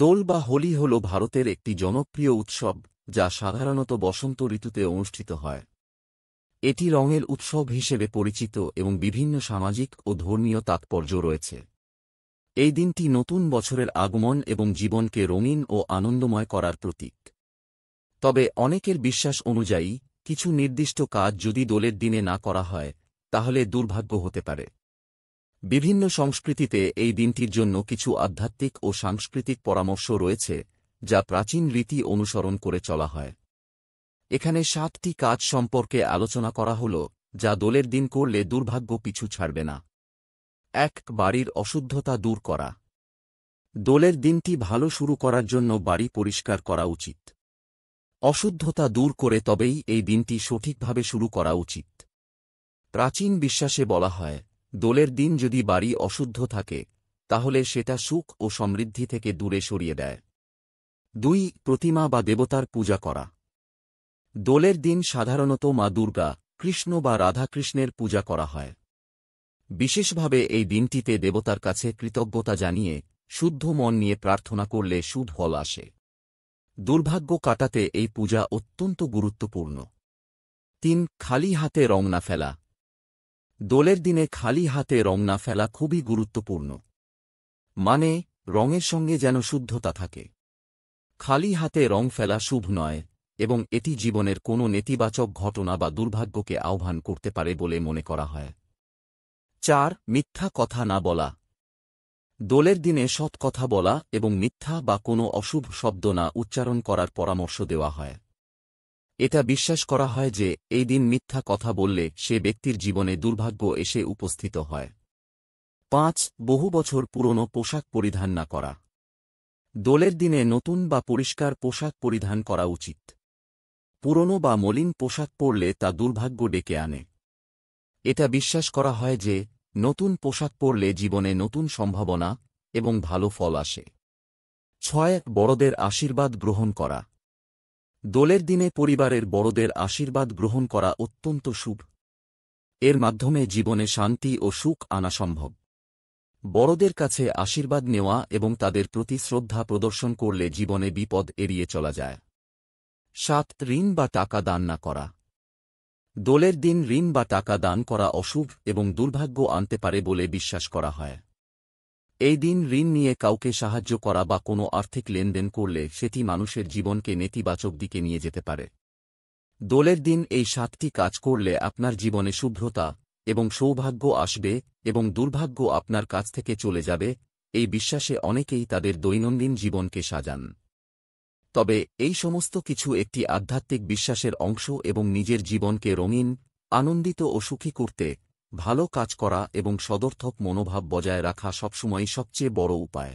দোল বা হোলি হল ভারতের একটি জনপ্রিয় উৎসব যা সাধারণত বসন্ত ঋতুতে অনুষ্ঠিত হয়। এটি রঙের উৎসব হিসেবে পরিচিত এবং বিভিন্ন সামাজিক ও ধর্মীয় তাৎপর্য রয়েছে। এই দিনটি নতুন বছরের আগমন এবং জীবনকে রঙিন ও আনন্দময় করার প্রতীক। তবে অনেকের বিশ্বাস অনুযায়ী কিছু নির্দিষ্ট কাজ যদি দোলের দিনে না করা হয় তাহলে দুর্ভাগ্য হতে পারে। বিভিন্ন সংস্কৃতিতে এই দিনটির জন্য কিছু আধ্যাত্মিক ও সাংস্কৃতিক পরামর্শ রয়েছে যা প্রাচীন রীতি অনুসরণ করে চলা হয়। এখানে 7টি কাজ সম্পর্কে আলোচনা করা হল যা দোলের দিন করলে দুর্ভাগ্য পিছু ছাড়বে না। 1. বাড়ির অশুদ্ধতা দূর করা। দোলের দিনটি ভালো শুরু করার জন্য বাড়ি পরিষ্কার করা উচিত। অশুদ্ধতা দূর করে তবেই এই দিনটি সঠিকভাবে শুরু করা উচিত। প্রাচীন বিশ্বাসে বলা হয়, দোলের দিন যদি বাড়ি অশুদ্ধ থাকে তাহলে সেটা সুখ ও সমৃদ্ধি থেকে দূরে সরিয়ে দেয়। 2. প্রতিমা বা দেবতার পূজা করা। দোলের দিন সাধারণত মা দুর্গা, কৃষ্ণ বা রাধাকৃষ্ণের পূজা করা হয়। বিশেষভাবে এই দিনটিতে দেবতার কাছে কৃতজ্ঞতা জানিয়ে শুদ্ধ মন নিয়ে প্রার্থনা করলে শুভ ফল আসে। দুর্ভাগ্য কাটাতে এই পূজা অত্যন্ত গুরুত্বপূর্ণ। 3. খালি হাতে রং না ফেলা। দোলের দিনে খালি হাতে রং না ফেলা খুবই গুরুত্বপূর্ণ। মানে, রঙের সঙ্গে যেন শুদ্ধতা থাকে। খালি হাতে রং ফেলা শুভ নয় এবং এটি জীবনের কোনো নেতিবাচক ঘটনা বা দুর্ভাগ্যকে আহ্বান করতে পারে বলে মনে করা হয়। 4. মিথ্যা কথা না বলা। দোলের দিনে সৎ কথা বলা এবং মিথ্যা বা কোনো অশুভ শব্দ না উচ্চারণ করার পরামর্শ দেওয়া হয়। এটা বিশ্বাস করা হয় যে এই দিন মিথ্যা কথা বললে সে ব্যক্তির জীবনে দুর্ভাগ্য এসে উপস্থিত হয়। 5. বহু বছর পুরনো পোশাক পরিধান না করা। দোলের দিনে নতুন বা পরিষ্কার পোশাক পরিধান করা উচিত। পুরনো বা মলিন পোশাক পরলে তা দুর্ভাগ্য ডেকে আনে। এটা বিশ্বাস করা হয় যে নতুন পোশাক পরলে জীবনে নতুন সম্ভাবনা এবং ভালো ফল আসে। 6. বড়দের আশীর্বাদ গ্রহণ করা। দোলের দিনে পরিবারের বড়দের আশীর্বাদ গ্রহণ করা অত্যন্ত শুভ। এর মাধ্যমে জীবনে শান্তি ও সুখ আনা সম্ভব। বড়দের কাছে আশীর্বাদ নেওয়া এবং তাদের প্রতি শ্রদ্ধা প্রদর্শন করলে জীবনে বিপদ এড়িয়ে চলা যায়। 7. ঋণ বা টাকা দান না করা। দোলের দিন ঋণ বা টাকা দান করা অশুভ এবং দুর্ভাগ্য আনতে পারে বলে বিশ্বাস করা হয়। এই দিন ঋণ নিয়ে কাউকে সাহায্য করা বা কোনো আর্থিক লেনদেন করলে সেটি মানুষের জীবনকে নেতিবাচক দিকে নিয়ে যেতে পারে। দোলের দিন এই 7টি কাজ করলে আপনার জীবনে শুভ্রতা এবং সৌভাগ্য আসবে এবং দুর্ভাগ্য আপনার কাছ থেকে চলে যাবে, এই বিশ্বাসে অনেকেই তাদের দৈনন্দিন জীবনকে সাজান। তবে এই সমস্ত কিছু একটি আধ্যাত্মিক বিশ্বাসের অংশ এবং নিজের জীবনকে রঙিন, আনন্দিত ও সুখী করতে ভালো কাজ করা এবং সদর্থক মনোভাব বজায় রাখা সবসময়ই সবচেয়ে বড় উপায়।